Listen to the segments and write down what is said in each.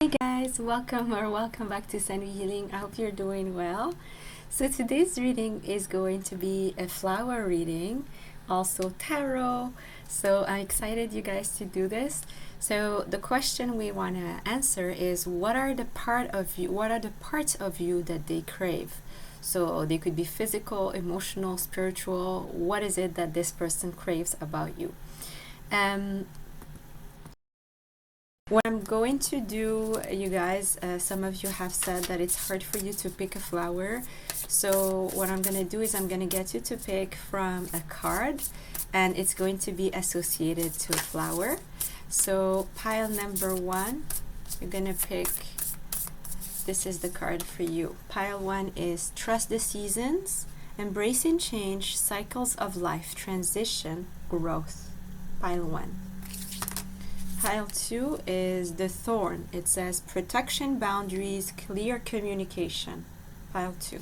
Hey guys, welcome back to Sandy Healing. I hope you're doing well. So today's reading is going to be a flower reading, also tarot. So I'm excited you guys to do this. So the question we want to answer is what are the parts of you that they crave? So they could be physical, emotional, spiritual. What is it that this person craves about you? What I'm going to do, you guys, some of you have said that it's hard for you to pick a flower. So what I'm going to do is I'm going to get you to pick from a card, and it's going to be associated to a flower. So pile number 1, you're going to pick, this is the card for you. Pile 1 is Trust the Seasons, Embracing Change, Cycles of Life, Transition, Growth. Pile 1. Pile 2 is the Thorn. It says protection, boundaries, clear communication. Pile 2.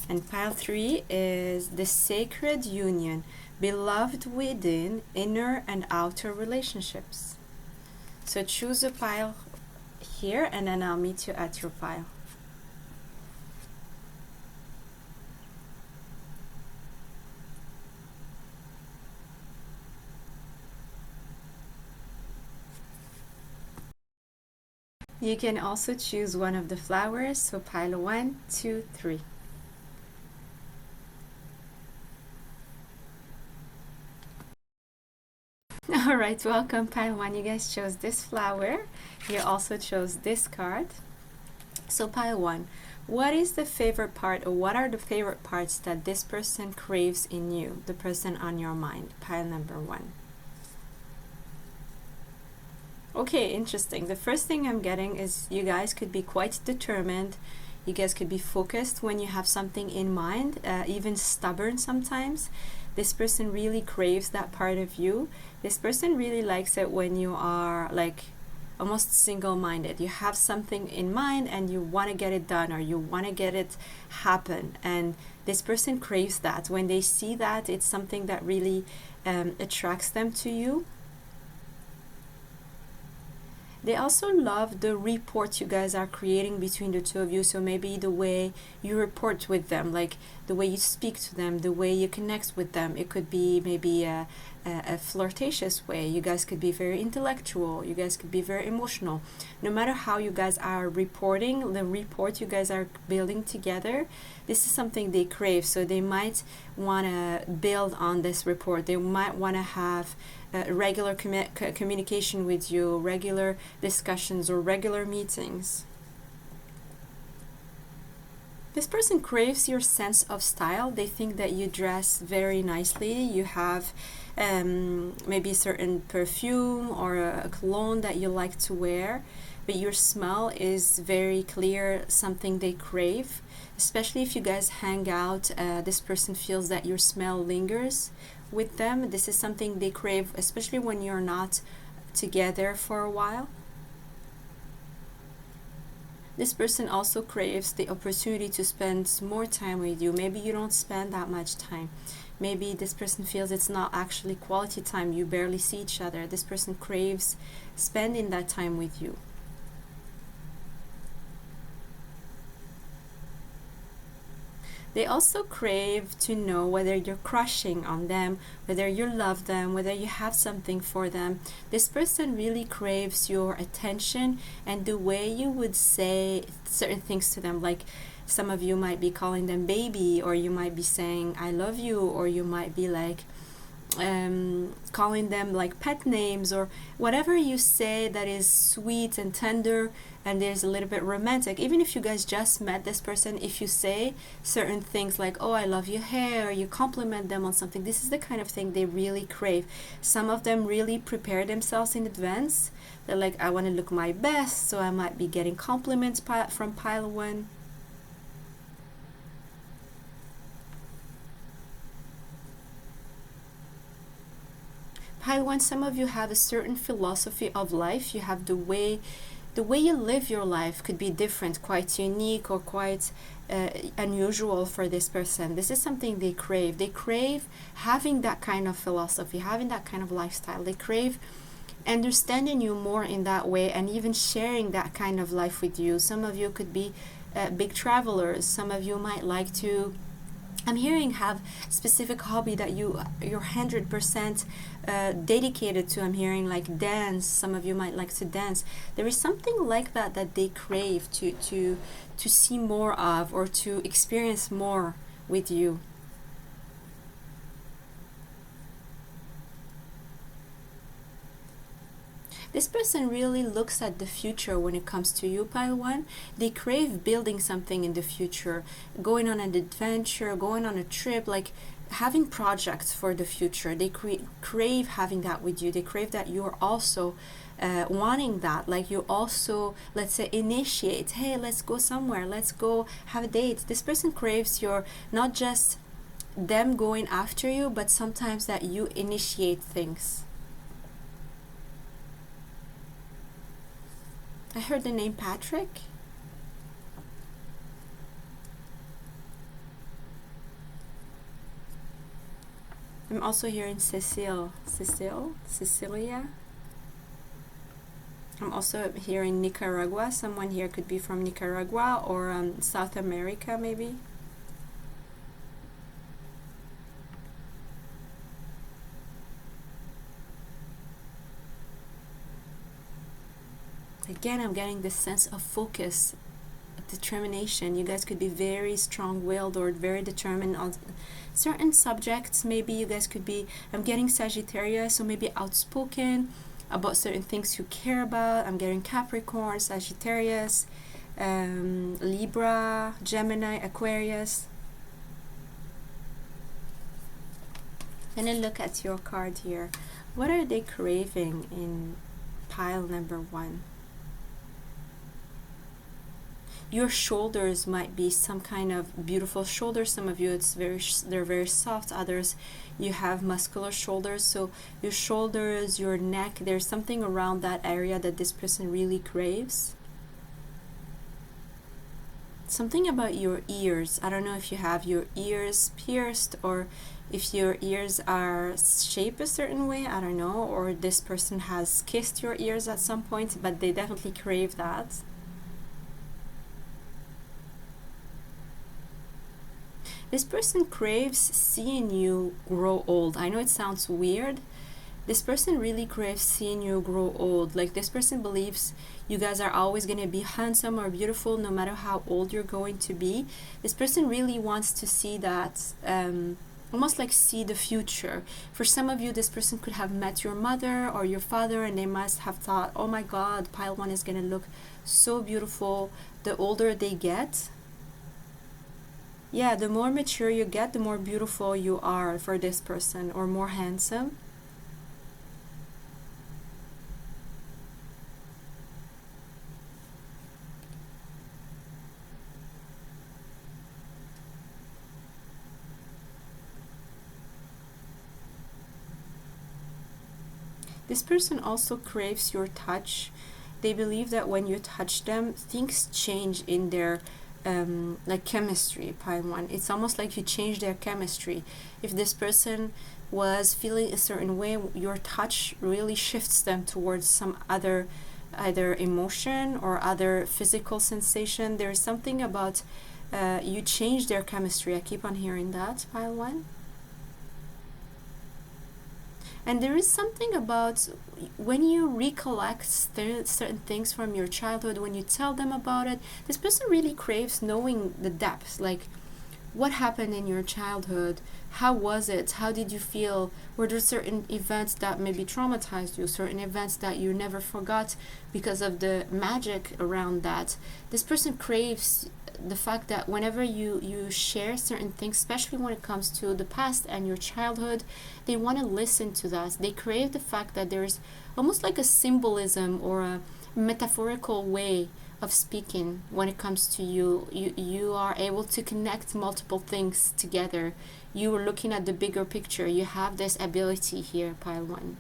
And pile 3 is the Sacred Union, beloved within, inner and outer relationships. So choose a pile here and then I'll meet you at your pile. You can also choose one of the flowers, so pile 1, 2, 3. Alright, welcome pile 1. You guys chose this flower. You also chose this card. So pile 1, what is the favorite part, or what are the favorite parts that this person craves in you, the person on your mind? Pile number 1. Okay, interesting. The first thing I'm getting is you guys could be quite determined. You guys could be focused when you have something in mind, even stubborn sometimes. This person really craves that part of you. This person really likes it when you are like almost single-minded. You have something in mind and you want to get it done, or you want to get it happen. And this person craves that. When they see that, it's something that really attracts them to you. They also love the report you guys are creating between the two of you. So maybe the way you report with them, like the way you speak to them, the way you connect with them. It could be maybe a flirtatious way. You guys could be very intellectual. You guys could be very emotional. No matter how you guys are reporting, the report you guys are building together, this is something they crave. So they might want to build on this report. They might want to have regular communication with you, regular discussions or regular meetings. This person craves your sense of style. They think that you dress very nicely. You have maybe a certain perfume or a cologne that you like to wear, but your smell is very clear, something they crave. Especially if you guys hang out, this person feels that your smell lingers with them. This is something they crave, especially when you're not together for a while. This person also craves the opportunity to spend more time with you. Maybe you don't spend that much time. Maybe this person feels it's not actually quality time. You barely see each other. This person craves spending that time with you. They also crave to know whether you're crushing on them, whether you love them, whether you have something for them. This person really craves your attention and the way you would say certain things to them. Like some of you might be calling them baby, or you might be saying I love you, or you might be like calling them like pet names, or whatever you say that is sweet and tender and there's a little bit romantic. Even if you guys just met this person, if you say certain things like, oh, I love your hair, or you compliment them on something, this is the kind of thing they really crave. Some of them really prepare themselves in advance. They're like, I want to look my best, so I might be getting compliments from pile 1. Pile 1, some of you have a certain philosophy of life. You have the way you live your life could be different, quite unique, or quite unusual for this person. This is something they crave. They crave having that kind of philosophy, having that kind of lifestyle. They crave understanding you more in that way, and even sharing that kind of life with you. Some of you could be big travelers. Some of you might like to, I'm hearing, have specific hobby that you're 100% dedicated to. I'm hearing like dance. Some of you might like to dance. There is something like that that they crave to see more of, or to experience more with you. This person really looks at the future when it comes to you, pile one. They crave building something in the future, going on an adventure, going on a trip, like having projects for the future. They crave having that with you. They crave that you're also wanting that. Like you also, let's say, initiate, hey, let's go somewhere, let's go have a date. This person craves your, not just them going after you, but sometimes that you initiate things. I heard the name Patrick. I'm also hearing Cecilia. I'm also hearing Nicaragua. Someone here could be from Nicaragua or South America, maybe. Again, I'm getting this sense of focus, determination. You guys could be very strong-willed or very determined on certain subjects. Maybe you guys could be, I'm getting Sagittarius, so maybe outspoken about certain things you care about. I'm getting Capricorn, Sagittarius, Libra, Gemini, Aquarius. And then look at your card here. What are they craving in pile number 1? Your shoulders might be some kind of beautiful shoulders. Some of you, they're very soft. Others, you have muscular shoulders. So your shoulders, your neck, there's something around that area that this person really craves. Something about your ears. I don't know if you have your ears pierced, or if your ears are shaped a certain way. I don't know. Or this person has kissed your ears at some point, but they definitely crave that. This person craves seeing you grow old. I know it sounds weird. This person really craves seeing you grow old. Like this person believes you guys are always going to be handsome or beautiful no matter how old you're going to be. This person really wants to see that, almost like see the future. For some of you, this person could have met your mother or your father, and they must have thought, oh my God, pile 1 is going to look so beautiful the older they get. Yeah, the more mature you get, the more beautiful you are for this person, or more handsome. This person also craves your touch. They believe that when you touch them, things change in their like chemistry, pile 1. It's almost like you change their chemistry. If this person was feeling a certain way, your touch really shifts them towards some other either emotion or other physical sensation. There's something about you change their chemistry. I keep on hearing that, pile 1. And there is something about when you recollect certain things from your childhood, when you tell them about it, this person really craves knowing the depths, like what happened in your childhood, how was it, how did you feel, were there certain events that maybe traumatized you, certain events that you never forgot because of the magic around that. This person craves the fact that whenever you share certain things, especially when it comes to the past and your childhood, they want to listen to that. They crave the fact that there's almost like a symbolism or a metaphorical way of speaking when it comes to you. You are able to connect multiple things together. You are looking at the bigger picture. You have this ability here, pile 1.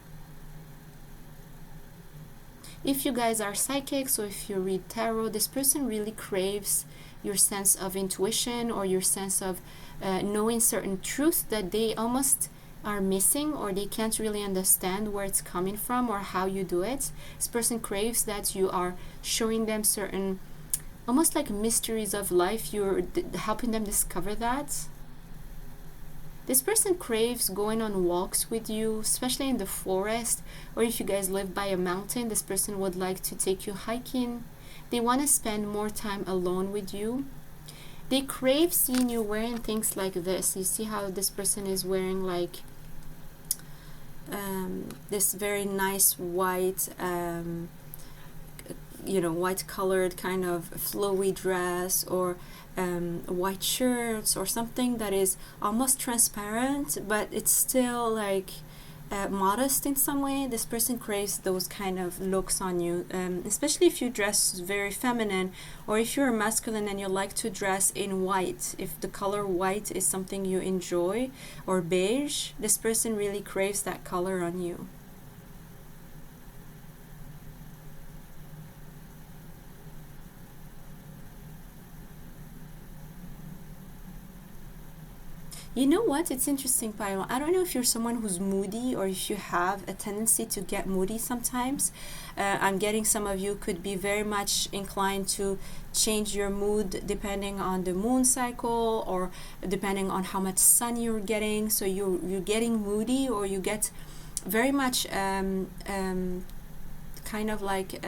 If you guys are psychics or if you read tarot, this person really craves your sense of intuition or your sense of knowing certain truth that they almost are missing, or they can't really understand where it's coming from or how you do it. This person craves that you are showing them certain, almost like mysteries of life. You're helping them discover that. This person craves going on walks with you, especially in the forest, or if you guys live by a mountain, this person would like to take you hiking. They want to spend more time alone with you. They crave seeing you wearing things like this. You see how this person is wearing like this very nice white, white colored kind of flowy dress, or white shirts, or something that is almost transparent, but it's still like modest in some way. This person craves those kind of looks on you, especially if you dress very feminine, or if you're masculine and you like to dress in white. If the color white is something you enjoy, or beige, this person really craves that color on you. You know what? It's interesting, Pyro. I don't know if you're someone who's moody, or if you have a tendency to get moody sometimes. I'm getting some of you could be very much inclined to change your mood depending on the moon cycle, or depending on how much sun you're getting. So you're getting moody, or you get very much kind of like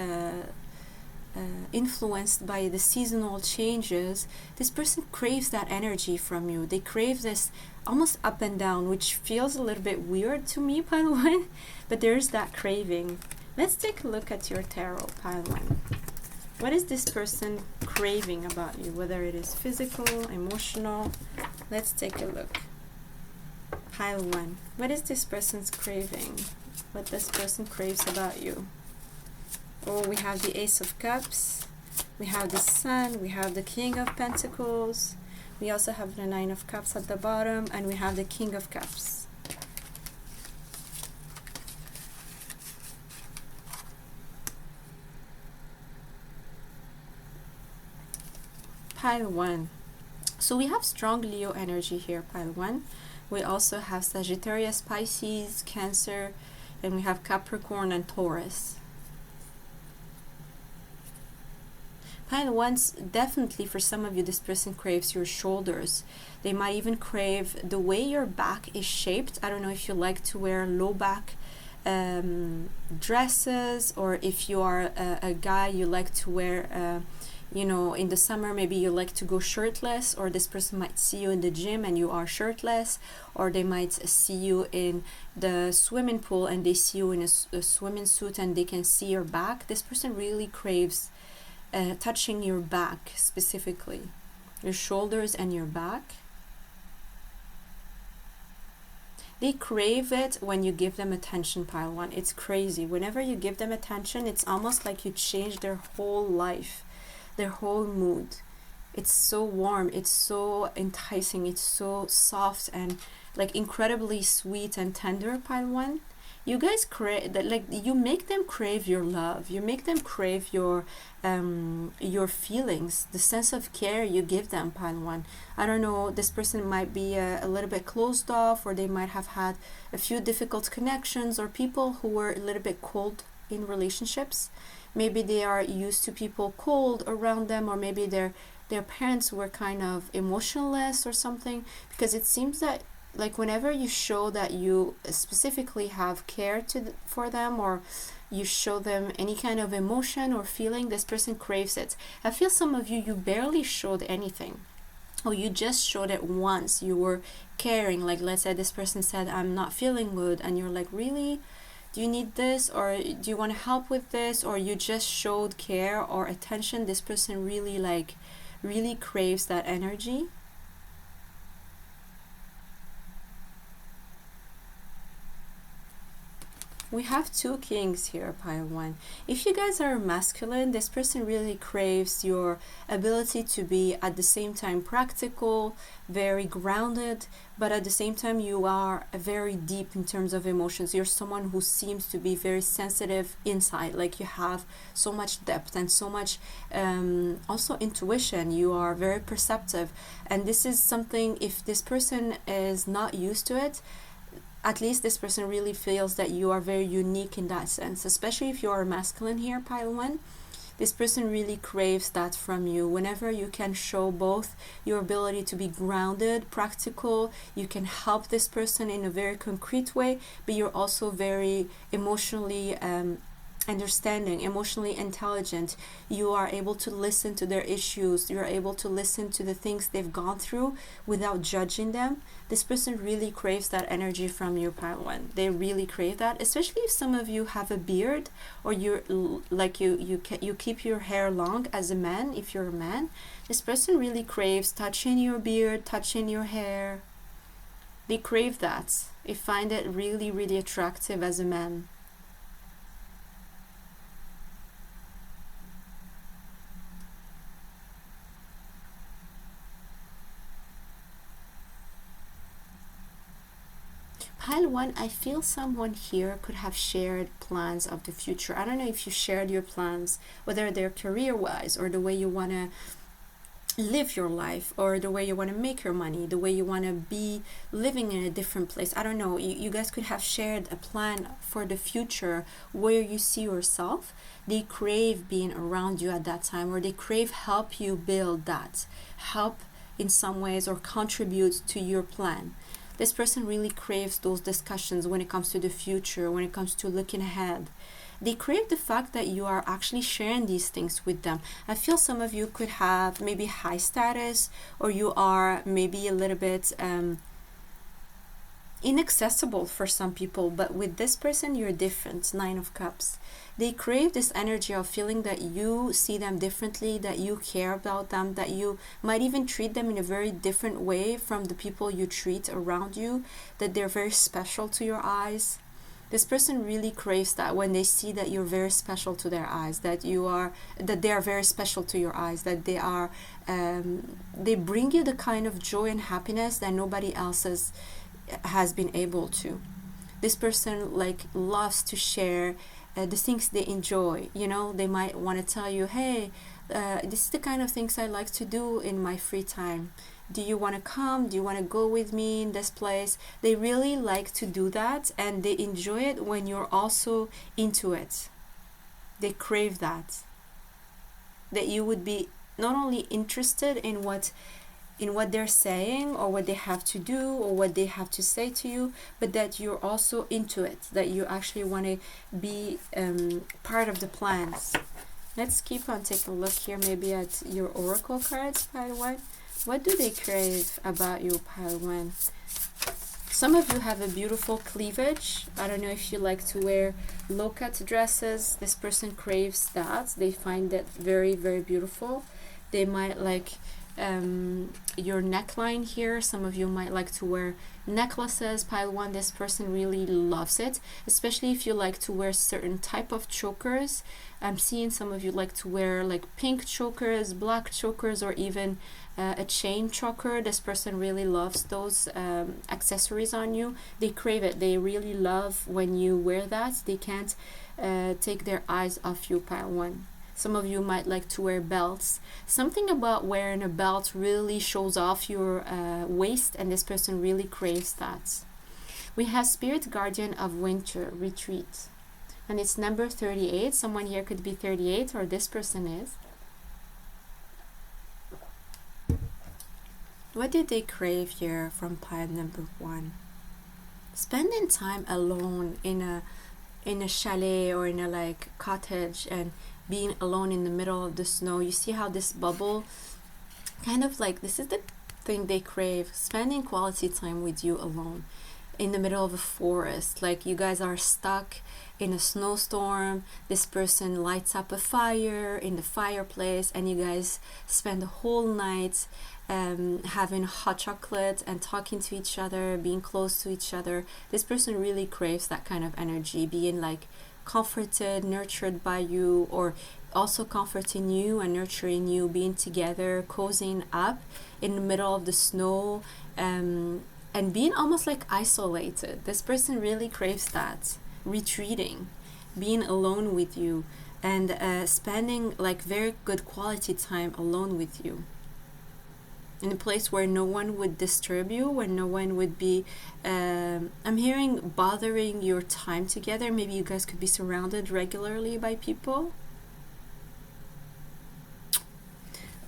influenced by the seasonal changes. This person craves that energy from you. They crave this almost up and down, which feels a little bit weird to me, pile one, but there's that craving. Let's take a look at your tarot, pile one. What is this person craving about you, whether it is physical, emotional? Let's take a look. Pile one. What is this person's craving? What this person craves about you? Oh, we have the Ace of Cups, we have the Sun, we have the King of Pentacles, we also have the Nine of Cups at the bottom, and we have the King of Cups. Pile one. So we have strong Leo energy here, pile one. We also have Sagittarius, Pisces, Cancer, and we have Capricorn and Taurus. Pile ones, definitely for some of you, this person craves your shoulders. They might even crave the way your back is shaped. I don't know if you like to wear low back dresses, or if you are a guy, you like to wear, in the summer, maybe you like to go shirtless, or this person might see you in the gym and you are shirtless, or they might see you in the swimming pool and they see you in a swimming suit and they can see your back. This person really craves touching your back, specifically your shoulders and your back. They crave it when you give them attention, pile one. It's crazy. Whenever you give them attention, it's almost like you change their whole life, their whole mood. It's so warm, it's so enticing, it's so soft and like incredibly sweet and tender, pile one. You guys crave that, like you make them crave your love. You make them crave your feelings, the sense of care you give them, pile one. I don't know, this person might be a little bit closed off, or they might have had a few difficult connections, or people who were a little bit cold in relationships. Maybe they are used to people cold around them, or maybe their parents were kind of emotionless or something, because it seems that like whenever you show that you specifically have care for them, or you show them any kind of emotion or feeling, this person craves it. I feel some of you barely showed anything, or you just showed it once. You were caring, like let's say this person said, I'm not feeling good, and you're like, really? Do you need this, or do you want to help with this? Or you just showed care or attention. This person really craves that energy. We have two kings here, pile one. If you guys are masculine, this person really craves your ability to be at the same time practical, very grounded, but at the same time you are very deep in terms of emotions. You're someone who seems to be very sensitive inside, like you have so much depth and so much also intuition. You are very perceptive, and this is something, if this person is not used to it, at least this person really feels that you are very unique in that sense, especially if you are masculine here, pile 1. This person really craves that from you. Whenever you can show both your ability to be grounded, practical, you can help this person in a very concrete way, but you're also very emotionally understanding, emotionally intelligent. You are able to listen to their issues. You're able to listen to the things they've gone through without judging them. This person really craves that energy from you, pile 1. They really crave that, especially if some of you have a beard, or you're like you keep your hair long as a man. If you're a man, this person really craves touching your beard, touching your hair. They crave that. They find it really, really attractive as a man. Pile 1, I feel someone here could have shared plans of the future. I don't know if you shared your plans, whether they're career-wise or the way you want to live your life, or the way you want to make your money, the way you want to be living in a different place. I don't know. You guys could have shared a plan for the future where you see yourself. They crave being around you at that time, or they crave help you build that, help in some ways, or contribute to your plan. This person really craves those discussions when it comes to the future, when it comes to looking ahead. They crave the fact that you are actually sharing these things with them. I feel some of you could have maybe high status, or you are maybe a little bit inaccessible for some people, but with this person you're different. 9 of Cups. They crave this energy of feeling that you see them differently, that you care about them, that you might even treat them in a very different way from the people you treat around you, that they're very special to your eyes. This person really craves that when they see that you're very special to their eyes, that they are very special to your eyes, that they bring you the kind of joy and happiness that nobody else has been able to. This person loves to share the things they enjoy. They might want to tell you, hey, this is the kind of things I like to do in my free time. Do you want to come? Do you want to go with me in this place? They really like to do that, and they enjoy it when you're also into it. They crave that you would be not only interested in what they're saying, or what they have to do, or what they have to say to you, but that you're also into it, that you actually want to be part of the plans. Let's keep on taking a look here, maybe at your oracle cards, pile 1. What do they crave about you, pile 1? Some of you have a beautiful cleavage. I don't know if you like to wear low-cut dresses. This person craves that. They find that very, very beautiful. They might like your neckline here. Some of you might like to wear necklaces, pile 1. This person really loves it, especially if you like to wear certain type of chokers. I'm seeing some of you like to wear like pink chokers, black chokers, or even a chain choker. This person really loves those accessories on you. They crave it. They really love when you wear that. They can't take their eyes off you, pile 1. Some of you might like to wear belts. Something about wearing a belt really shows off your waist, and this person really craves that. We have Spirit Guardian of Winter, Retreat. And it's number 38. Someone here could be 38, or this person is. What did they crave here from pile number 1? Spending time alone in a chalet, or in a cottage, and being alone in the middle of the snow. You see how this bubble kind of this is the thing they crave, spending quality time with you alone in the middle of a forest. You guys are stuck in a snowstorm. This person lights up a fire in the fireplace, and you guys spend the whole night having hot chocolate and talking to each other, being close to each other. This person really craves that kind of energy, being comforted, nurtured by you, or also comforting you and nurturing you, being together, cozying up in the middle of the snow, and being almost isolated. This person really craves that, retreating, being alone with you, and spending very good quality time alone with you. in a place where no one would disturb you, where no one would be, I'm hearing bothering your time together. Maybe you guys could be surrounded regularly by people.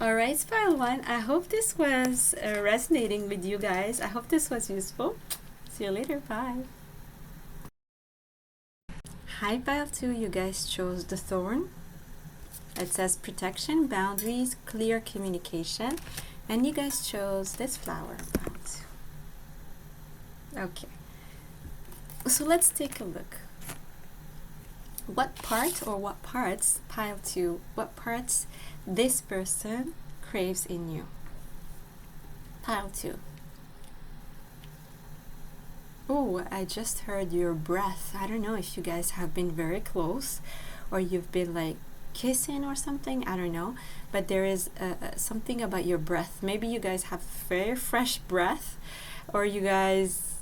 Alright, Pile 1, I hope this was resonating with you guys. I hope this was useful. See you later, bye. Hi, Pile 2, you guys chose the Thorn. It says protection, boundaries, clear communication. And you guys chose this flower. Okay. So let's take a look. What part or what parts, Pile 2, what parts this person craves in you? Pile 2. Oh, I just heard your breath. I don't know if you guys have been very close or you've been like kissing or something, I don't know, but there is something about your breath. Maybe you guys have very fresh breath, or you guys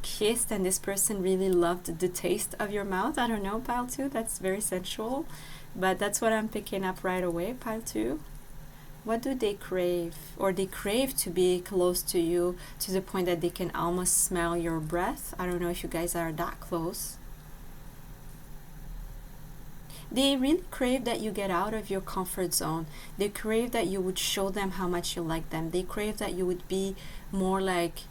kissed and this person really loved the taste of your mouth. I don't know, Pile 2, that's very sensual, but that's what I'm picking up right away. Pile 2, what do they crave? Or they crave to be close to you to the point that they can almost smell your breath. I don't know if you guys are that close. They really crave that you get out of your comfort zone. They crave that you would show them how much you like them. They crave that you would be more like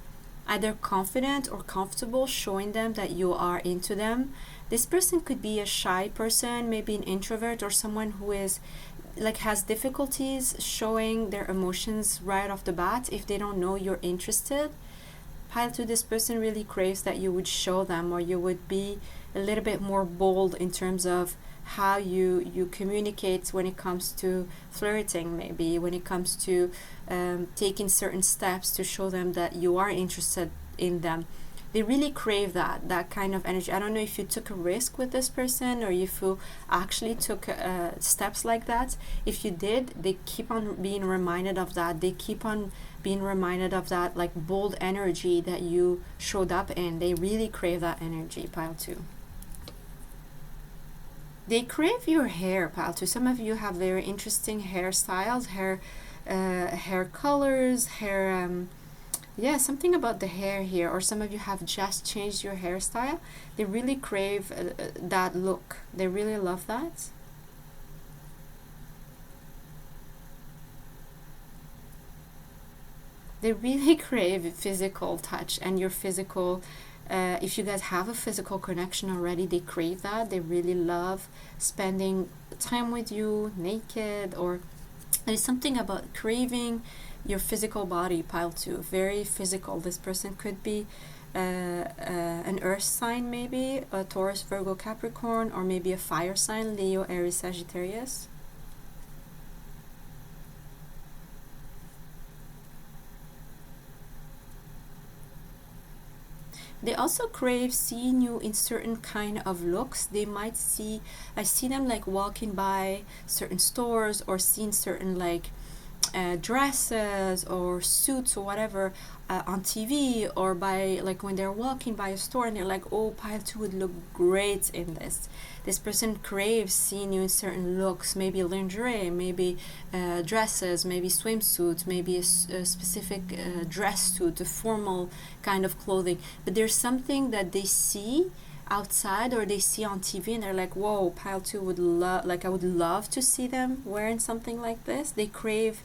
either confident or comfortable showing them that you are into them. This person could be a shy person, maybe an introvert, or someone who is like has difficulties showing their emotions right off the bat if they don't know you're interested. Pile 2, this person really craves that you would show them, or you would be a little bit more bold in terms of how you communicate when it comes to flirting, maybe when it comes to taking certain steps to show them that you are interested in them. They really crave that kind of energy. I don't know if you took a risk with this person or if you actually took steps like that. If you did, they keep on being reminded of that. They keep on being reminded of that like bold energy that you showed up in. They really crave that energy, Pile 2. They crave your hair, Pile 2. Some of you have very interesting hairstyles, hair colors, hair, yeah, something about the hair here. Or some of you have just changed your hairstyle. They really crave that look. They really love that. They really crave physical touch and your physical. If you guys have a physical connection already, they crave that. They really love spending time with you naked, or there's something about craving your physical body, Pile 2. Very physical. This person could be an earth sign, maybe a Taurus, Virgo, Capricorn, or maybe a fire sign, Leo, Aries, Sagittarius. They also crave seeing you in certain kind of looks. They might see, I see them like walking by certain stores or seeing certain like dresses or suits or whatever on TV, or by like when they're walking by a store and they're like, oh, Pile 2 would look great in this. This person craves seeing you in certain looks, maybe lingerie, maybe dresses, maybe swimsuits, maybe a specific dress suit, a formal kind of clothing. But there's something that they see outside or they see on TV and they're like, whoa, Pile 2 would love, like I would love to see them wearing something like this. They crave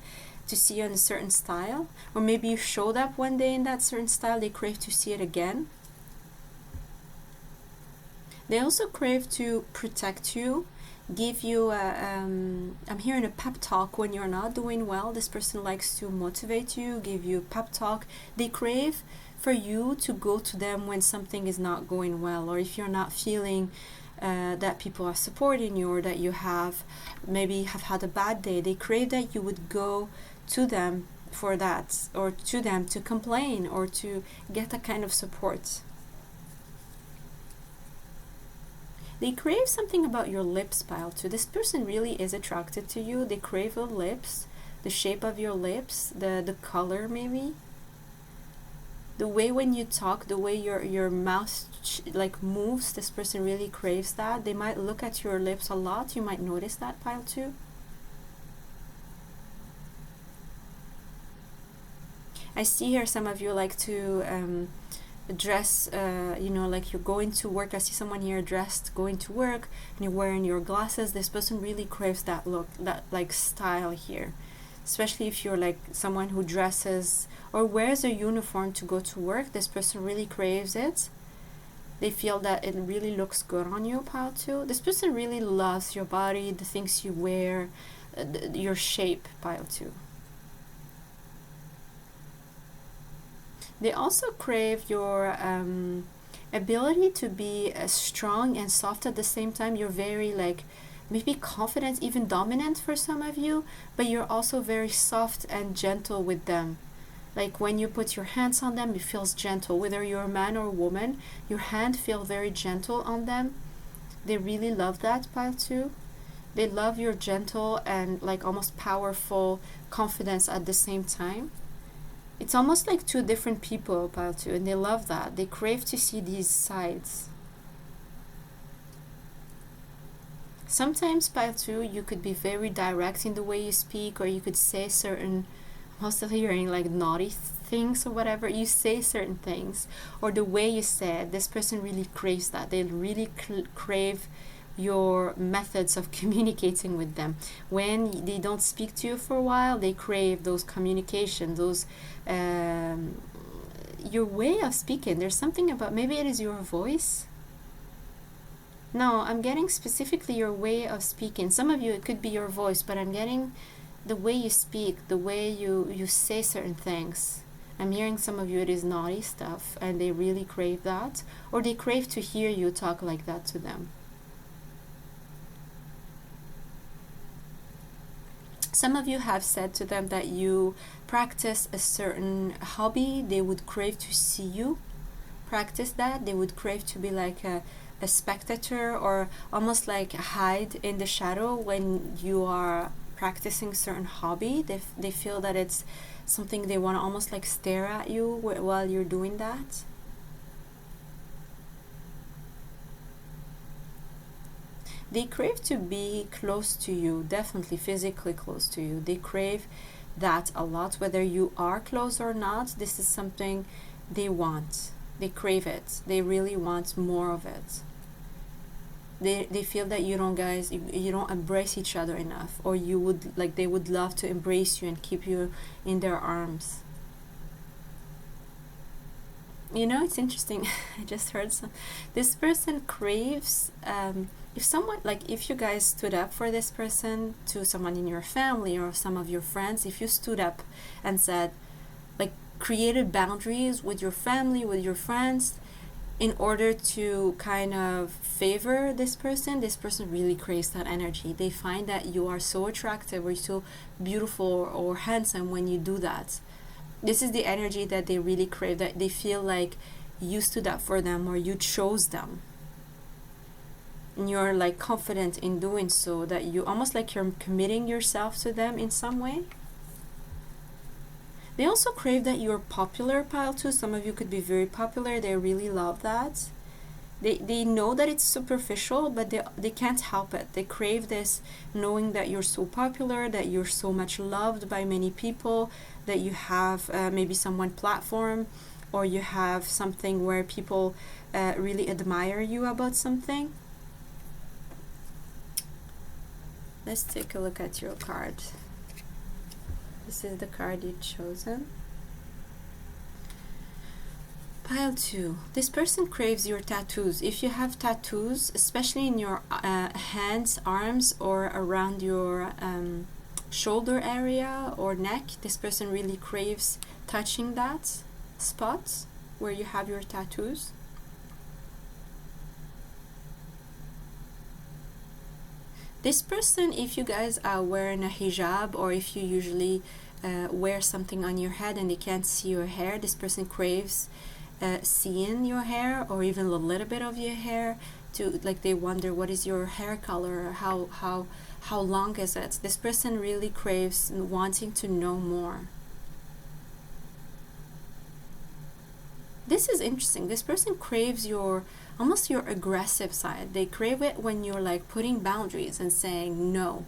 to see you in a certain style, or maybe you showed up one day in that certain style. They crave to see it again. They also crave to protect you, give you I'm hearing a pep talk when you're not doing well. This person likes to motivate you, give you a pep talk. They crave for you to go to them when something is not going well, or if you're not feeling that people are supporting you, or that you have maybe have had a bad day. They crave that you would go to them for that, or to them to complain, or to get that kind of support. They crave something about your lips, Pile 2. This person really is attracted to you. They crave the lips, the shape of your lips, the color maybe. The way when you talk, the way your mouth like moves, this person really craves that. They might look at your lips a lot. You might notice that, Pile 2. I see here some of you like to dress, you know, like you're going to work. I see someone here dressed going to work and you're wearing your glasses. This person really craves that look, that like style here, especially if you're like someone who dresses or wears a uniform to go to work. This person really craves it. They feel that it really looks good on you, pile 2. This person really loves your body, the things you wear, your shape, pile 2. They also crave your ability to be strong and soft at the same time. You're very like maybe confident, even dominant for some of you, but you're also very soft and gentle with them. Like when you put your hands on them, it feels gentle. Whether you're a man or a woman, your hand feels very gentle on them. They really love that, pile 2. They love your gentle and like almost powerful confidence at the same time. It's almost like 2 different people, pile 2, and they love that. They crave to see these sides. Sometimes, pile 2, you could be very direct in the way you speak, or you could say certain, mostly hearing like naughty things or whatever. You say certain things, or the way you say it. This person really craves that. They really crave your methods of communicating with them. When they don't speak to you for a while, they crave those communication, those your way of speaking. There's something about, maybe it is your voice. No, I'm getting specifically your way of speaking. Some of you it could be your voice, but I'm getting the way you speak, the way you say certain things. I'm hearing some of you it is naughty stuff, and they really crave that, or they crave to hear you talk like that to them. Some of you have said to them that you practice a certain hobby. They would crave to see you practice that. They would crave to be like a spectator, or almost like hide in the shadow when you are practicing certain hobby. They feel that it's something they want to almost like stare at you while you're doing that. They crave to be close to you, definitely physically close to you. They crave that a lot, whether you are close or not. This is something they want. They crave it. They really want more of it. They feel that you don't, guys, you don't embrace each other enough, or you would like, they would love to embrace you and keep you in their arms. You know, it's interesting. I just heard this person craves, if someone, like if you guys stood up for this person to someone in your family or some of your friends, if you stood up and said, like, created boundaries with your family, with your friends, in order to kind of favor this person really craves that energy. They find that you are so attractive or so beautiful or handsome when you do that. This is the energy that they really crave, that they feel like you stood up for them or you chose them. And you're like confident in doing so, that you almost like you're committing yourself to them in some way. They also crave that you're popular, pile 2. Some of you could be very popular. They really love that. They know that it's superficial, but they can't help it. They crave this, knowing that you're so popular, that you're so much loved by many people, that you have maybe someone platform, or you have something where people really admire you about something. Let's take a look at your card. This is the card you've chosen. Pile 2. This person craves your tattoos. If you have tattoos, especially in your hands, arms, or around your shoulder area or neck, this person really craves touching that spot where you have your tattoos. This person, if you guys are wearing a hijab, or if you usually wear something on your head and they can't see your hair, this person craves seeing your hair, or even a little bit of your hair, to like, they wonder what is your hair color, how long is it. This person really craves wanting to know more. This is interesting. This person craves your almost your aggressive side. They crave it when you're like putting boundaries and saying no.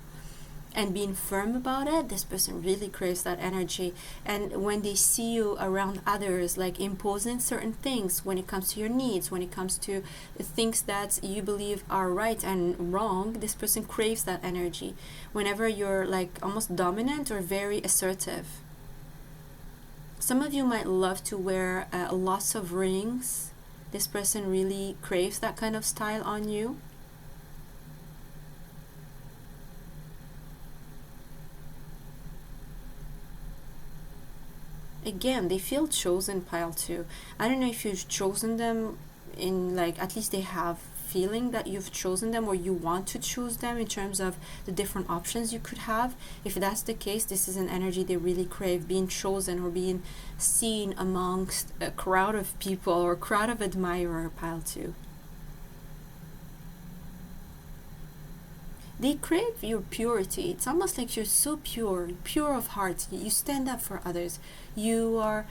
and being firm about it, this person really craves that energy. And when they see you around others, like imposing certain things when it comes to your needs, when it comes to things that you believe are right and wrong, this person craves that energy. Whenever you're like almost dominant or very assertive. Some of you might love to wear lots of rings. This person really craves that kind of style on you. Again, they feel chosen, pile 2. I don't know if you've chosen them in, like, at least they have feeling that you've chosen them, or you want to choose them in terms of the different options you could have. If that's the case, this is an energy they really crave, being chosen or being seen amongst a crowd of people or crowd of admirer, pile 2. They crave your purity. It's almost like you're so pure of heart. You stand up for others. You're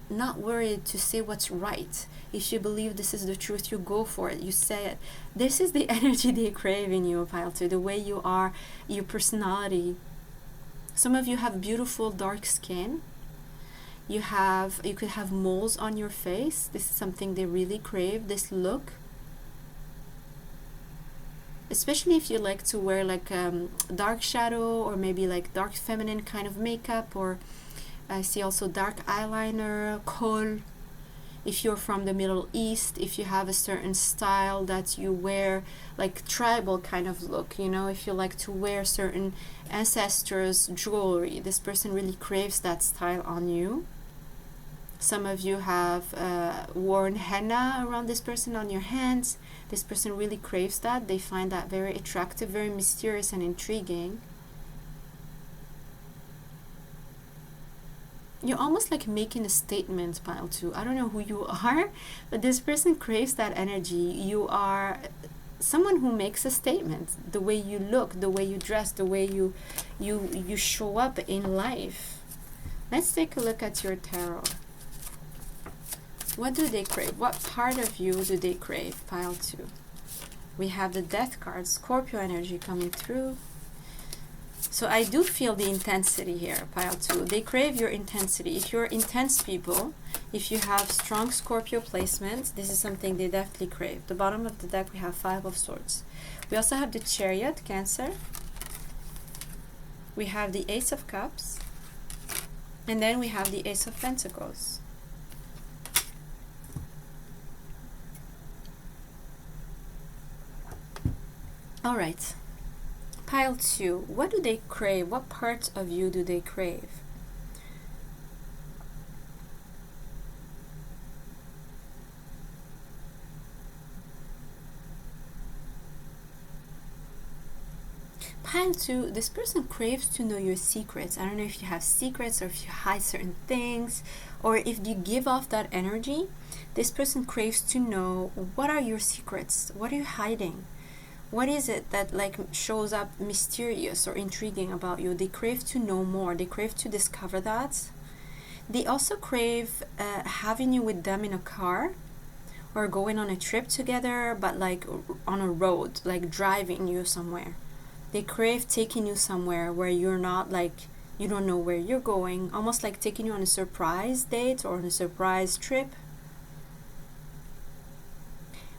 not worried to say what's right. If you believe this is the truth, you go for it. You say it. This is the energy they crave in you, pile 2. The way you are, your personality. Some of you have beautiful dark skin. You could have moles on your face. This is something they really crave. This look. Especially if you like to wear like dark shadow, or maybe like dark feminine kind of makeup, or I see also dark eyeliner, kohl. If you're from the Middle East, if you have a certain style that you wear, like tribal kind of look, you know, if you like to wear certain ancestors' jewelry, this person really craves that style on you. Some of you have worn henna around this person on your hands. This person really craves that. They find that very attractive, very mysterious and intriguing. You're almost like making a statement, pile 2. I don't know who you are, but this person craves that energy. You are someone who makes a statement. The way you look, the way you dress, the way you show up in life. Let's take a look at your tarot. What do they crave? What part of you do they crave? Pile 2. We have the Death card, Scorpio energy coming through. So I do feel the intensity here, pile 2. They crave your intensity. If you're intense people, if you have strong Scorpio placement, this is something they definitely crave. The bottom of the deck, we have 5 of Swords. We also have the Chariot, Cancer. We have the Ace of Cups. And then we have the Ace of Pentacles. All right, pile 2, what do they crave? What parts of you do they crave? Pile 2, this person craves to know your secrets. I don't know if you have secrets, or if you hide certain things, or if you give off that energy. This person craves to know, what are your secrets? What are you hiding? What is it that like shows up mysterious or intriguing about you? They crave to know more. They crave to discover that. They also crave having you with them in a car, or going on a trip together, but like on a road, like driving you somewhere. They crave taking you somewhere where you're not like, you don't know where you're going, almost like taking you on a surprise date or on a surprise trip.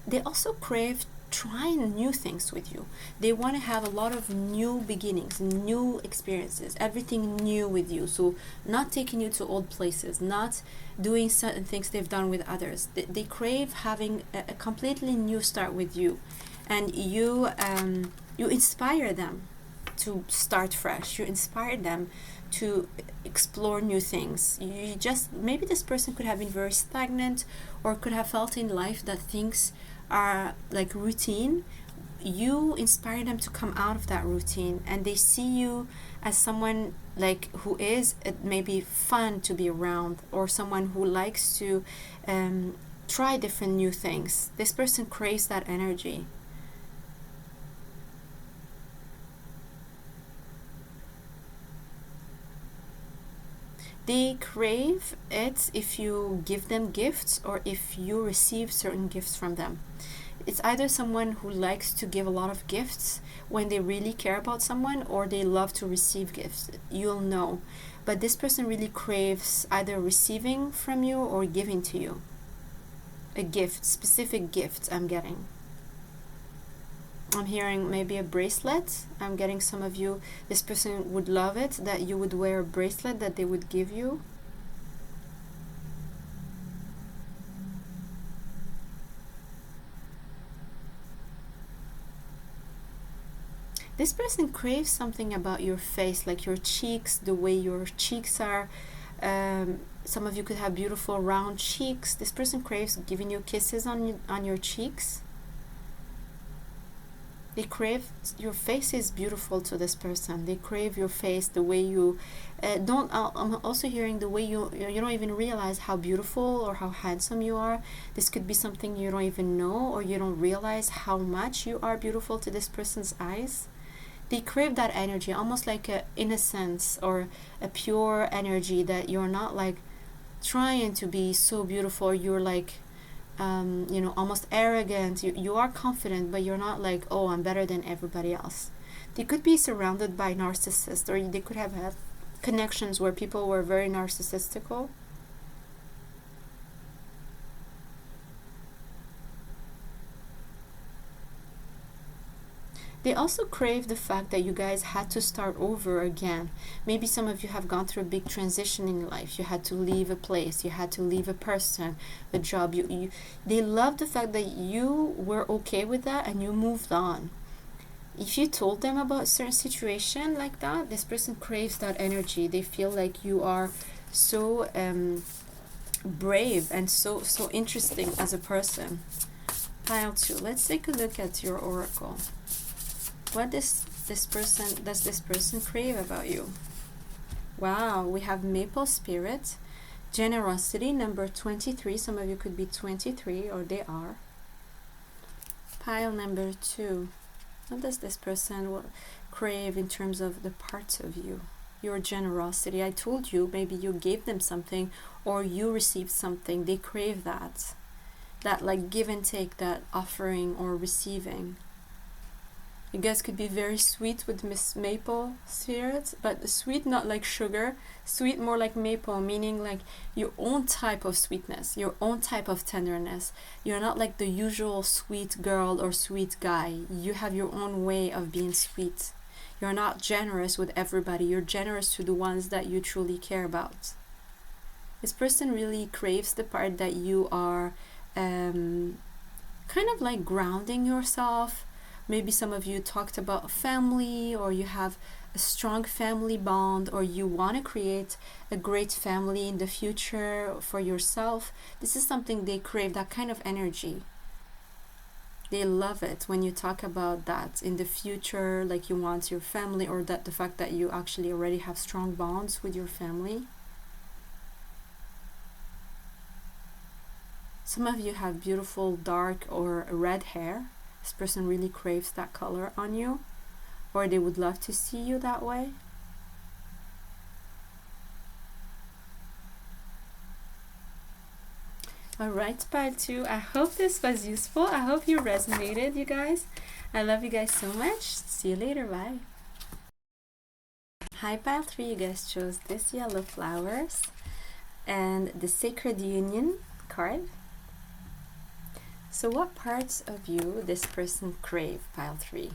They also crave trying new things with you. They want to have a lot of new beginnings, new experiences, everything new with you. So not taking you to old places, not doing certain things they've done with others. They crave having a completely new start with you, and you inspire them to start fresh. You inspire them to explore new things. You just, maybe this person could have been very stagnant, or could have felt in life that things are like routine. You inspire them to come out of that routine, and they see you as someone like who is maybe fun to be around, or someone who likes to try different new things. This person craves that energy. They crave it if you give them gifts, or if you receive certain gifts from them. it's either someone who likes to give a lot of gifts when they really care about someone, or they love to receive gifts. You'll know. But this person really craves either receiving from you or giving to you. A gift, specific gift I'm getting. I'm hearing maybe a bracelet. I'm getting some of you, this person would love it that you would wear a bracelet that they would give you. This person craves something about your face, like your cheeks, the way your cheeks are. Some of you could have beautiful round cheeks. This person craves giving you kisses on your cheeks. They crave, your face is beautiful to this person. They crave your face, the way you I'm also hearing the way you don't even realize how beautiful or how handsome you are. This could be something you don't even know, or you don't realize how much you are beautiful to this person's eyes. They crave that energy, almost like a innocence or a pure energy, that you're not like trying to be so beautiful. You're like almost arrogant. You are confident, but you're not like, oh, I'm better than everybody else. They could be surrounded by narcissists, or they could have had connections where people were very narcissistical. They also crave the fact that you guys had to start over again. Maybe some of you have gone through a big transition in life. You had to leave a place, you had to leave a person, a job. They love the fact that you were okay with that and you moved on. If you told them about a certain situation like that, this person craves that energy. They feel like you are so brave and so interesting as a person. Pile 2. Let's take a look at your oracle. What does this person crave about you? Wow, we have Maple Spirit, Generosity, number 23. Some of you could be 23, or they are. Pile number 2. What does this person crave in terms of the parts of you? Your generosity. I told you, maybe you gave them something or you received something. They crave that. That like give and take, that offering or receiving. You guys could be very sweet with Miss Maple Spirit, but sweet not like sugar, sweet more like maple, meaning like your own type of sweetness, your own type of tenderness. You're not like the usual sweet girl or sweet guy. You have your own way of being sweet. You're not generous with everybody. You're generous to the ones that you truly care about. This person really craves the part that you are kind of like grounding yourself. Maybe some of you talked about family, or you have a strong family bond, or you want to create a great family in the future for yourself. This is something they crave, that kind of energy. They love it when you talk about that in the future, like you want your family, or that the fact that you actually already have strong bonds with your family. Some of you have beautiful dark or red hair. This person really craves that color on you, or they would love to see you that way. Alright, part 2. I hope this was useful. I hope you resonated, you guys. I love you guys so much. See you later. Bye. Hi, pile 3. You guys chose this yellow flowers and the Sacred Union card. So what parts of you this person crave, pile 3?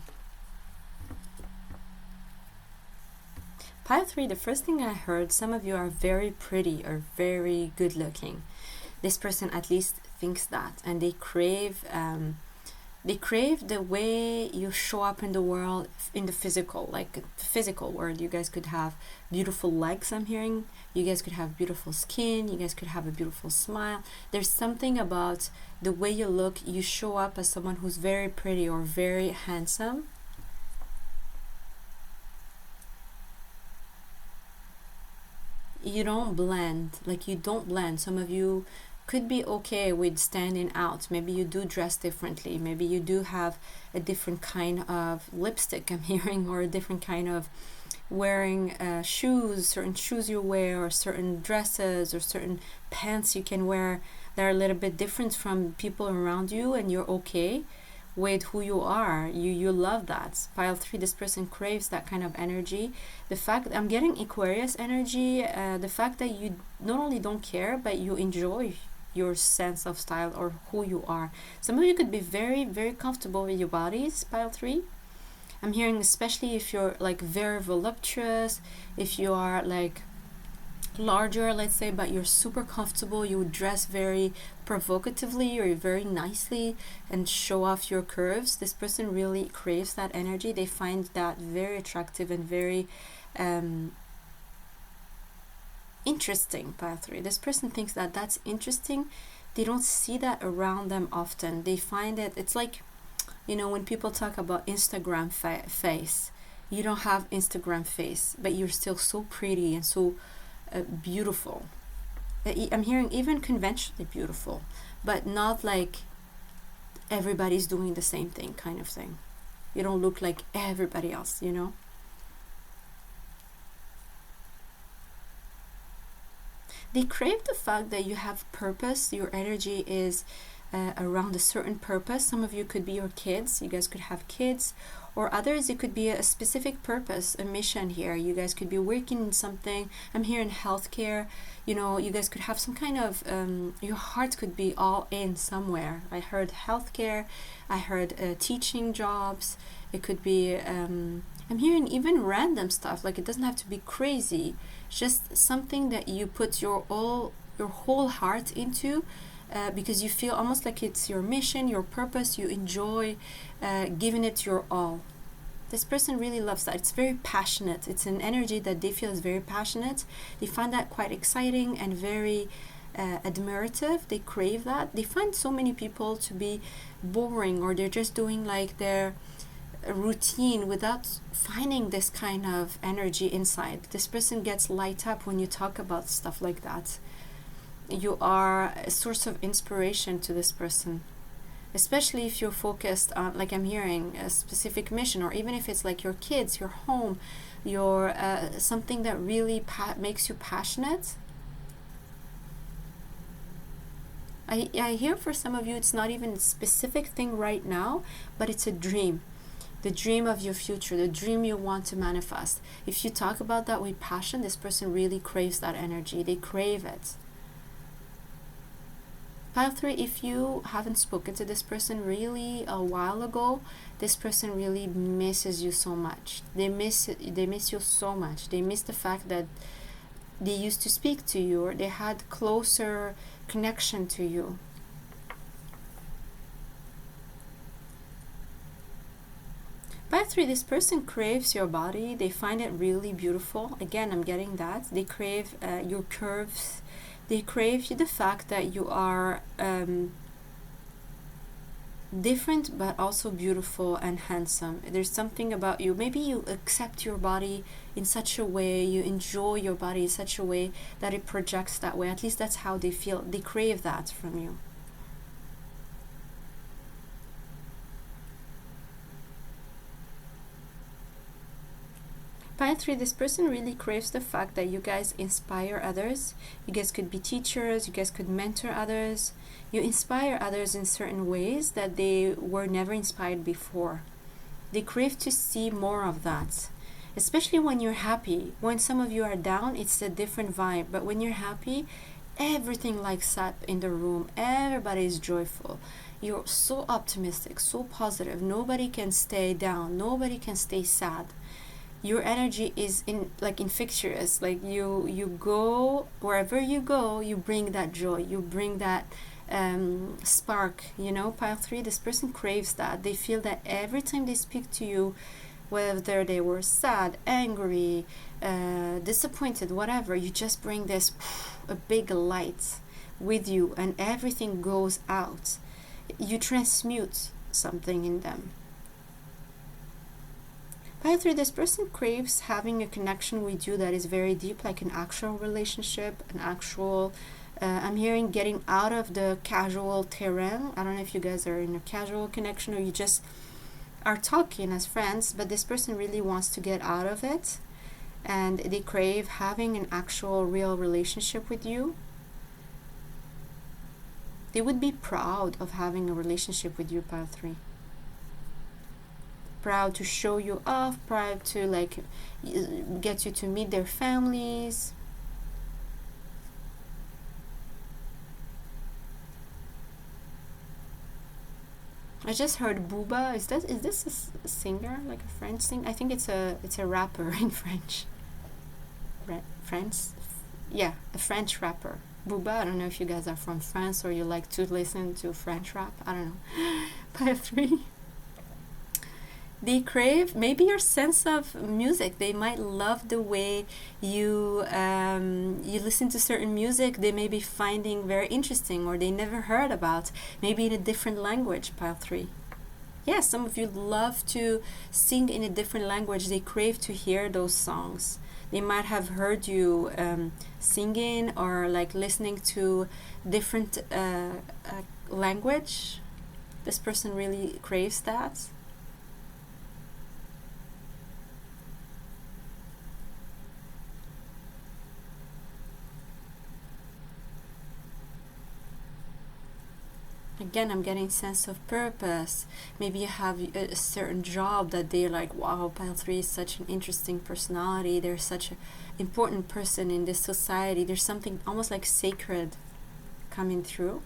Pile 3, the first thing I heard, some of you are very pretty or very good looking. This person at least thinks that, and they crave the way you show up in the world, in the physical, like the physical world. You guys could have beautiful legs, I'm hearing. You guys could have beautiful skin. You guys could have a beautiful smile. There's something about the way you look. You show up as someone who's very pretty or very handsome. You don't blend, like you don't blend. Some of you could be okay with standing out. Maybe you do dress differently. Maybe you do have a different kind of lipstick, I'm hearing, or a different kind of wearing shoes, certain shoes you wear, or certain dresses, or certain pants you can wear that are a little bit different from people around you, and you're okay. with who you are. You love that. Pile 3, this person craves that kind of energy. The fact I'm getting Aquarius energy, the fact that you not only don't care, but you enjoy your sense of style or who you are. Some of you could be very, very comfortable with your bodies, Pile 3. I'm hearing especially if you're like very voluptuous, if you are like larger, let's say, but you're super comfortable, you dress very provocatively or very nicely and show off your curves. This person really craves that energy. They find that very attractive and very interesting. Pile 3, this person thinks that that's interesting. They don't see that around them often. They find it, it's like, you know, when people talk about Instagram face, you don't have Instagram face, but you're still so pretty and so beautiful. I'm hearing even conventionally beautiful, but not like everybody's doing the same thing kind of thing. You don't look like everybody else, you know. They crave the fact that you have purpose. Your energy is around a certain purpose. Some of you could be your kids. You guys could have kids, or others it could be a specific purpose, a mission here. You guys could be working in something. I'm here in healthcare. You know, you guys could have some kind of your heart could be all in somewhere. I heard healthcare. I heard teaching jobs. It could be I'm hearing even random stuff. Like, it doesn't have to be crazy. Just something that you put your whole heart into. Because you feel almost like it's your mission, your purpose, you enjoy giving it your all. This person really loves that. It's very passionate. It's an energy that they feel is very passionate. They find that quite exciting and very admirative. They crave that. They find so many people to be boring, or they're just doing like their routine without finding this kind of energy inside. This person gets light up when you talk about stuff like that. You are a source of inspiration to this person, especially if you're focused on, like I'm hearing, a specific mission, or even if it's like your kids, your home, your something that really makes you passionate. I hear for some of you it's not even a specific thing right now, but it's a dream. The dream of your future, the dream you want to manifest. If you talk about that with passion, this person really craves that energy. They crave it. Pile 3, if you haven't spoken to this person really a while ago, this person really misses you so much. They miss you so much. They miss the fact that they used to speak to you, or they had closer connection to you. Pile 3, this person craves your body. They find it really beautiful. Again, I'm getting that. They crave your curves. They crave the fact that you are different but also beautiful and handsome. There's something about you. Maybe you accept your body in such a way, you enjoy your body in such a way that it projects that way. At least that's how they feel. They crave that from you. Pile 3, this person really craves the fact that you guys inspire others. You guys could be teachers, you guys could mentor others. You inspire others in certain ways that they were never inspired before. They crave to see more of that, especially when you're happy. When some of you are down, it's a different vibe, but when you're happy, everything lights up in the room. Everybody is joyful. You're so optimistic, so positive. Nobody can stay down. Nobody can stay sad. Your energy is infectious. Like you go wherever you go, you bring that joy, you bring that spark, you know. Pile 3, this person craves that. They feel that every time they speak to you, whether they were sad, angry, disappointed, whatever, you just bring this a big light with you, and everything goes out. You transmute something in them. Pile 3, this person craves having a connection with you that is very deep, like an actual relationship, an actual, I'm hearing getting out of the casual terrain. I don't know if you guys are in a casual connection or you just are talking as friends, but this person really wants to get out of it, and they crave having an actual real relationship with you. They would be proud of having a relationship with you, Pile 3. proud to show you off, proud to like get you to meet their families. I just heard Booba. Is this a singer, like a French singer? I think it's a rapper in French. French, yeah, a French rapper. Booba. I don't know if you guys are from France or you like to listen to French rap. I don't know. Pile 3. They crave maybe your sense of music. They might love the way you listen to certain music. They may be finding very interesting, or they never heard about, maybe in a different language. Pile 3. Yes, some of you love to sing in a different language. They crave to hear those songs. They might have heard you singing or like listening to different language. This person really craves that. Again, I'm getting sense of purpose. Maybe you have a certain job that they're like, wow, Pile 3 is such an interesting personality. They're such an important person in this society. There's something almost like sacred coming through.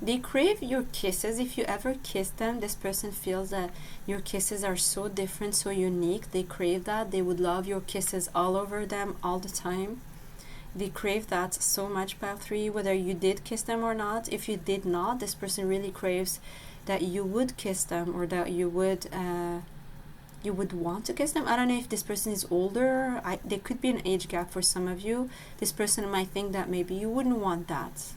They crave your kisses. If you ever kiss them, this person feels that your kisses are so different, so unique. They crave that. They would love your kisses all over them all the time. They crave that so much, Pile 3, whether you did kiss them or not. If you did not, this person really craves that you would kiss them, or that you would want to kiss them. I don't know if this person is older. There could be an age gap for some of you. This person might think that maybe you wouldn't want that,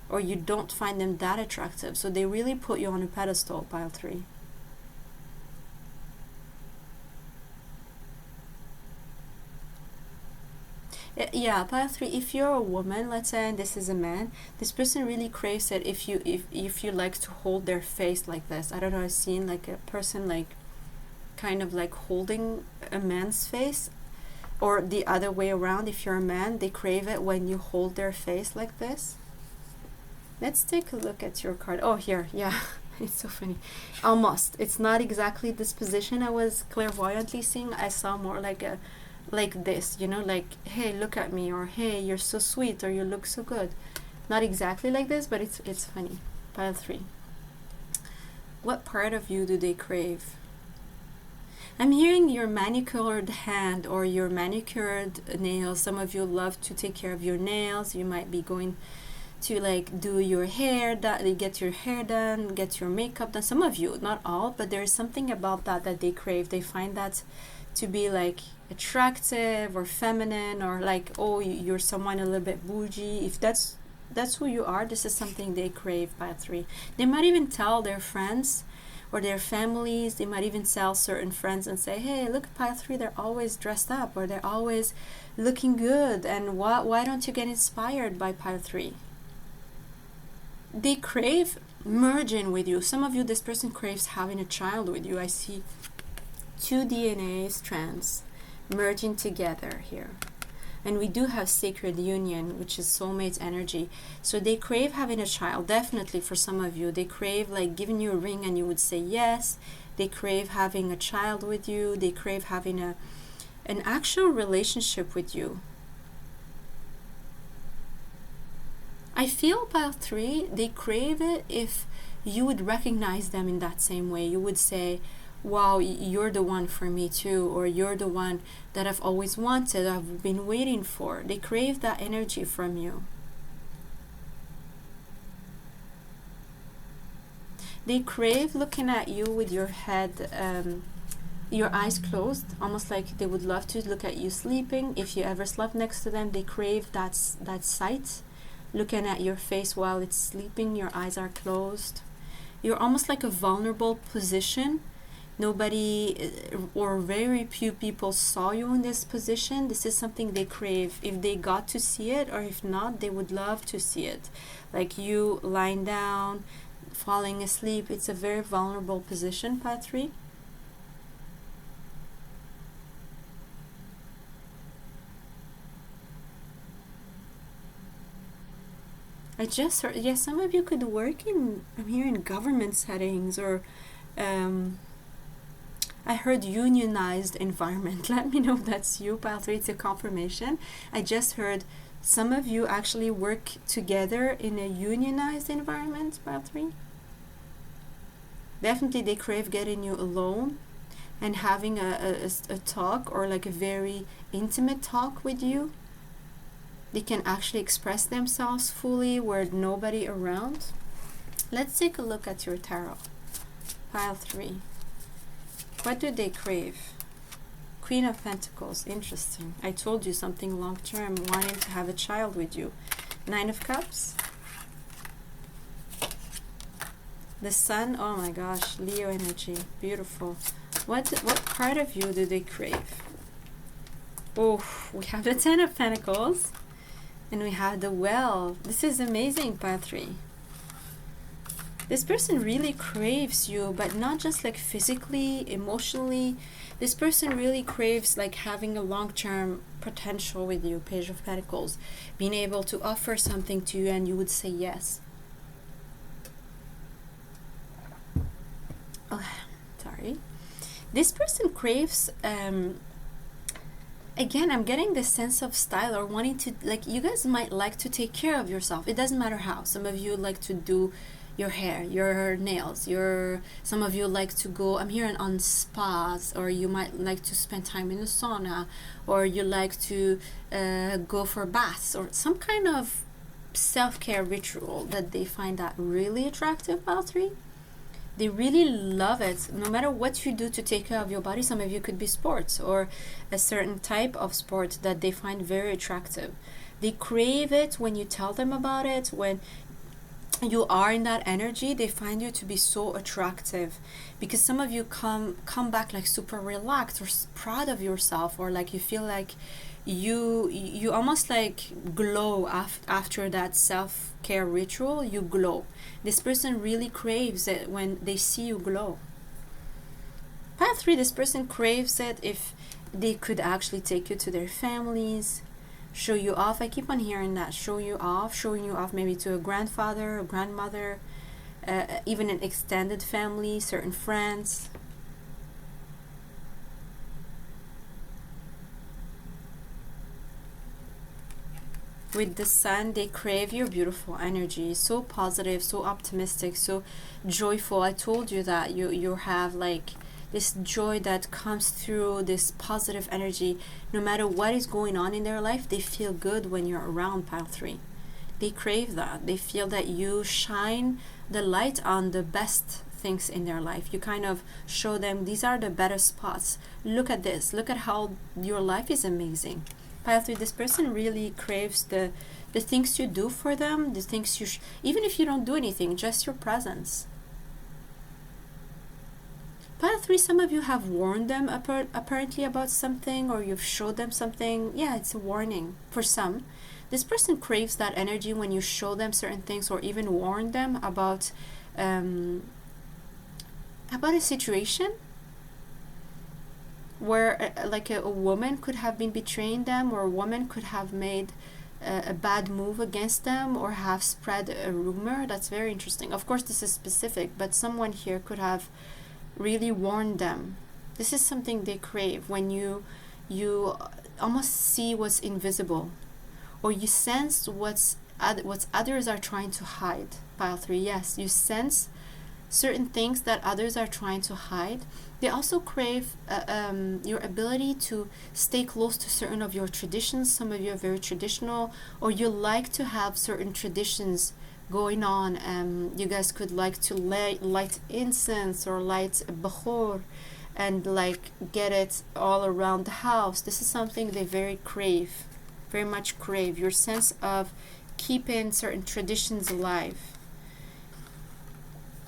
or you don't find them that attractive. So they really put you on a pedestal, Pile 3. Yeah, Pile 3, if you're a woman, let's say, and this is a man, this person really craves it if you like to hold their face like this. I don't know, I've seen like a person like kind of like holding a man's face, or the other way around. If you're a man, they crave it when you hold their face like this. Let's take a look at your card. Oh, here, yeah. It's so funny. Almost. It's not exactly this position I was clairvoyantly seeing. I saw more like this, you know, like, hey, look at me, or hey, you're so sweet, or you look so good. Not exactly like this, but it's funny. Pile 3. What part of you do they crave? I'm hearing your manicured hand or your manicured nails. Some of you love to take care of your nails. You might be going to like do your hair, get your hair done, get your makeup done. Some of you, not all, but there's something about that they crave. They find that to be like attractive or feminine, or like, oh, you're someone a little bit bougie. If that's who you are, this is something they crave. Pile 3. They might even tell their friends or their families. They might even tell certain friends and say, hey, look at Pile 3, they're always dressed up, or they're always looking good, and why don't you get inspired by Pile 3? They crave merging with you. Some of you, this person craves having a child with you. I see 2 DNA strands merging together here. And we do have sacred union, which is soulmate energy. So they crave having a child. Definitely for some of you, they crave like giving you a ring and you would say yes. They crave having a child with you. They crave having an actual relationship with you. I feel Pile 3, they crave it if you would recognize them in that same way. You would say, wow, you're the one for me too, or you're the one that I've always wanted, I've been waiting for. They crave that energy from you. They crave looking at you with your head, your eyes closed, almost like they would love to look at you sleeping. If you ever slept next to them, they crave that sight, looking at your face while it's sleeping, your eyes are closed. You're almost like a vulnerable position. Nobody or very few people saw you in this position. This is something they crave. If they got to see it, or if not, they would love to see it. Like you lying down, falling asleep. It's a very vulnerable position, Pile 3. I I just heard, yeah, some of you could work in, I'm hearing government settings, or I heard unionized environment. Let me know if that's you, pile 3. It's a confirmation. I just heard some of you actually work together in a unionized environment, pile 3. Definitely they crave getting you alone and having a talk, or like a very intimate talk with you. They can actually express themselves fully where nobody around. Let's take a look at your tarot. Pile 3. What do they crave? Queen of Pentacles. Interesting. I told you something long term, wanting to have a child with you. 9 of Cups. The Sun. Oh my gosh. Leo energy. Beautiful. What part of you do they crave? Oh, we have the 10 of Pentacles. And we have the Well. This is amazing, pile 3. This person really craves you, but not just like physically, emotionally. This person really craves like having a long-term potential with you, Page of Pentacles. Being able to offer something to you and you would say yes. Oh, sorry. This person craves, again, I'm getting this sense of style, or wanting to, like, you guys might like to take care of yourself. It doesn't matter how. Some of you like to do your hair, your nails, some of you like to go, I'm hearing, on spas, or you might like to spend time in a sauna, or you like to go for baths, or some kind of self-care ritual that they find that really attractive, pile 3. They really love it, no matter what you do to take care of your body. Some of you could be sports, or a certain type of sport that they find very attractive. They crave it when you tell them about it. When you are in that energy, they find you to be so attractive, because some of you come back like super relaxed, or proud of yourself, or like you feel like you almost like glow after that self-care ritual. You glow. This person really craves it when they see you glow. Pile 3, this person craves it if they could actually take you to their families, show you off. I keep on hearing that, showing you off maybe to a grandfather, a grandmother, even an extended family, certain friends. With the Sun, they crave your beautiful energy. So positive, so optimistic, so joyful. I told you that you have like this joy that comes through, this positive energy. No matter what is going on in their life, they feel good when you're around, pile 3. They crave that. They feel that you shine the light on the best things in their life. You kind of show them, these are the better spots. Look at this. Look at how your life is amazing. Pile 3, this person really craves the things you do for them, the things you even if you don't do anything, just your presence. Pile 3, some of you have warned them apparently about something, or you've showed them something. Yeah, it's a warning for some. This person craves that energy when you show them certain things, or even warn them about a situation where like a woman could have been betraying them, or a woman could have made a bad move against them, or have spread a rumor. That's very interesting. Of course, this is specific, but someone here could have really warned them. This is something they crave, when you almost see what's invisible, or you sense what others are trying to hide. Pile 3, yes, you sense certain things that others are trying to hide. They also crave your ability to stay close to certain of your traditions. Some of you are very traditional, or you like to have certain traditions going on. You guys could like to light incense, or light bahor, and like get it all around the house. This is something they very much crave, your sense of keeping certain traditions alive.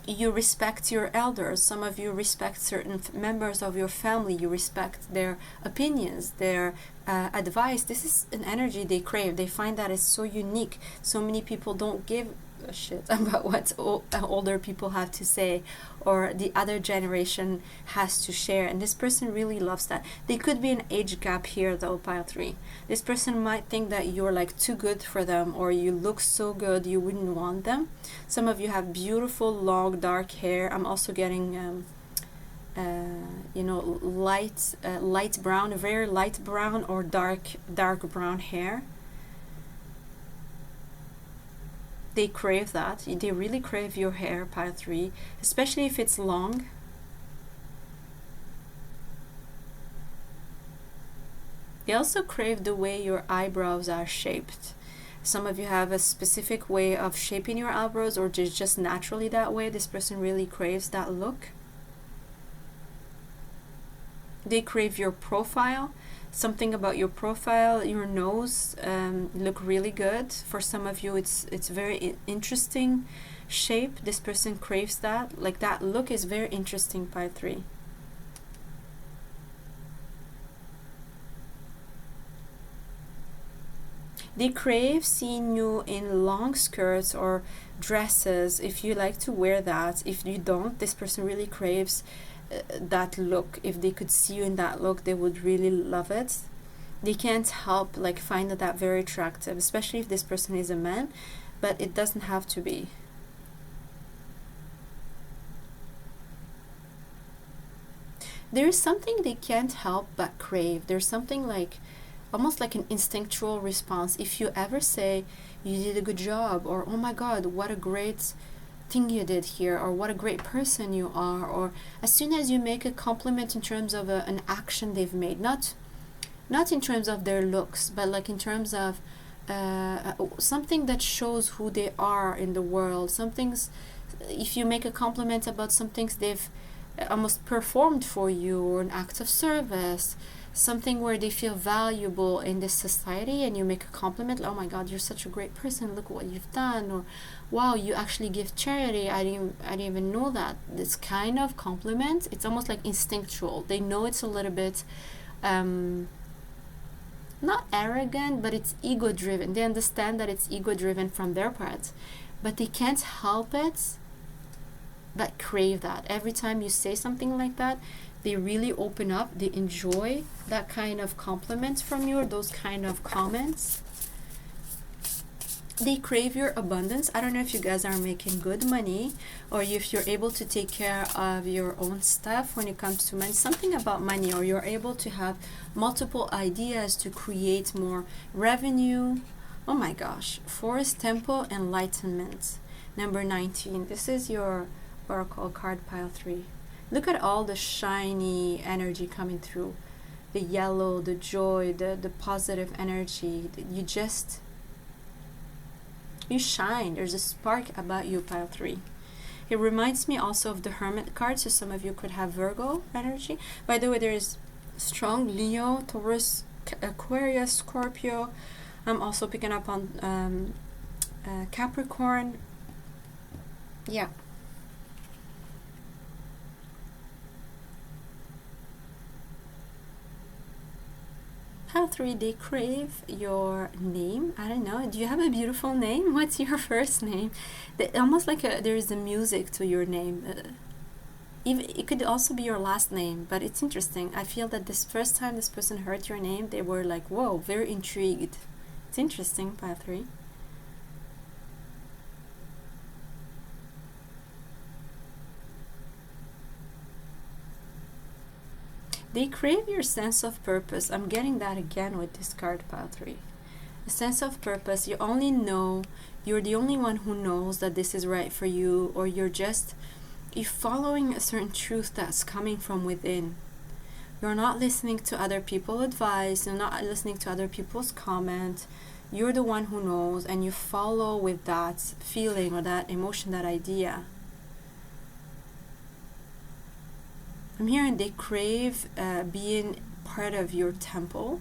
You respect your elders. Some of you respect certain members of your family. You respect their opinions, their advice. This is an energy they crave. They find that it's so unique. So many people don't give a shit about what older people have to say or the other generation has to share, and this person really loves that. There could be an age gap here though, pile 3. This person might think that you're like too good for them, or you look so good you wouldn't want them. Some of you have beautiful long dark hair. I'm also getting you know, light brown, very light brown or dark brown hair. They crave that. They really crave your hair, pile 3, especially if it's long. They also crave the way your eyebrows are shaped. Some of you have a specific way of shaping your eyebrows, or just naturally that way. This person really craves that look. They crave your profile. Something about your profile, your nose look really good. For some of you it's very interesting shape. This person craves that. Like that look is very interesting, pile 3. They crave seeing you in long skirts or dresses if you like to wear that. If you don't, this person really craves that look. If they could see you in that look, they would really love it. They can't help like find that very attractive, especially if this person is a man, but it doesn't have to be. There's something they can't help but crave. There's something like almost like an instinctual response. If you ever say you did a good job, or oh my god, what a great thing you did here, or what a great person you are, or as soon as you make a compliment in terms of an action they've made, not in terms of their looks, but like in terms of something that shows who they are in the world. If you make a compliment about some things they've almost performed for you, or an act of service, something where they feel valuable in this society, and you make a compliment, oh my god, you're such a great person, look what you've done, or wow, you actually give charity, I didn't even know that. This kind of compliment, it's almost like instinctual. They know it's a little bit not arrogant, but it's ego driven. They understand that it's ego driven from their part, but they can't help it but crave that. Every time you say something like that, they really open up. They enjoy that kind of compliment from you, or those kind of comments. They crave your abundance. I don't know if you guys are making good money, or if you're able to take care of your own stuff when it comes to money. Something about money, or you're able to have multiple ideas to create more revenue. Oh my gosh. Forest Temple Enlightenment. Number 19. This is your Oracle card, pile 3. Look at all the shiny energy coming through. The yellow, the joy, the positive energy. You shine. There's a spark about you, pile 3. It reminds me also of the Hermit card, so some of you could have Virgo energy. By the way, there is strong Leo, Taurus, Aquarius, Scorpio. I'm also picking up on Capricorn. Yeah. Pile 3, they crave your name. I don't know. Do you have a beautiful name? What's your first name? Almost like there is a music to your name. Even it could also be your last name, but it's interesting. I feel that this first time this person heard your name, they were like, whoa, very intrigued. It's interesting, pile 3. They crave your sense of purpose. I'm getting that again with this card, pile 3. A sense of purpose. You only know, you're the only one who knows that this is right for you, or you're following a certain truth that's coming from within. You're not listening to other people's advice, you're not listening to other people's comment. You're the one who knows, and you follow with that feeling or that emotion, that idea. I'm hearing they crave being part of your temple.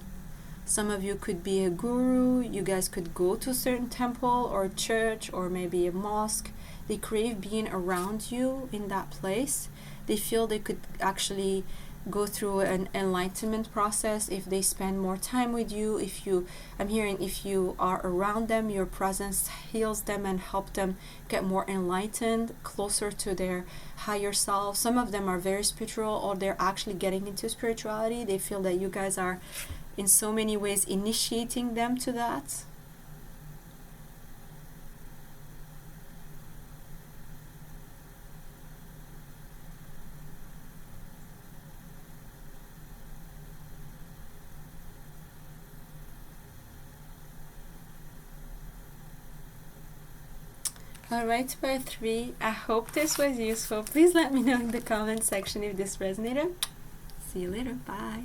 Some of you could be a guru. You guys could go to a certain temple or church or maybe a mosque. They crave being around you in that place. They feel they could actually go through an enlightenment process, if they spend more time with you, I'm hearing if you are around them, your presence heals them and help them get more enlightened, closer to their higher self. Some of them are very spiritual, or they're actually getting into spirituality. They feel that you guys are in so many ways initiating them to that. Alright, part 3. I hope this was useful. Please let me know in the comment section if this resonated. See you later. Bye.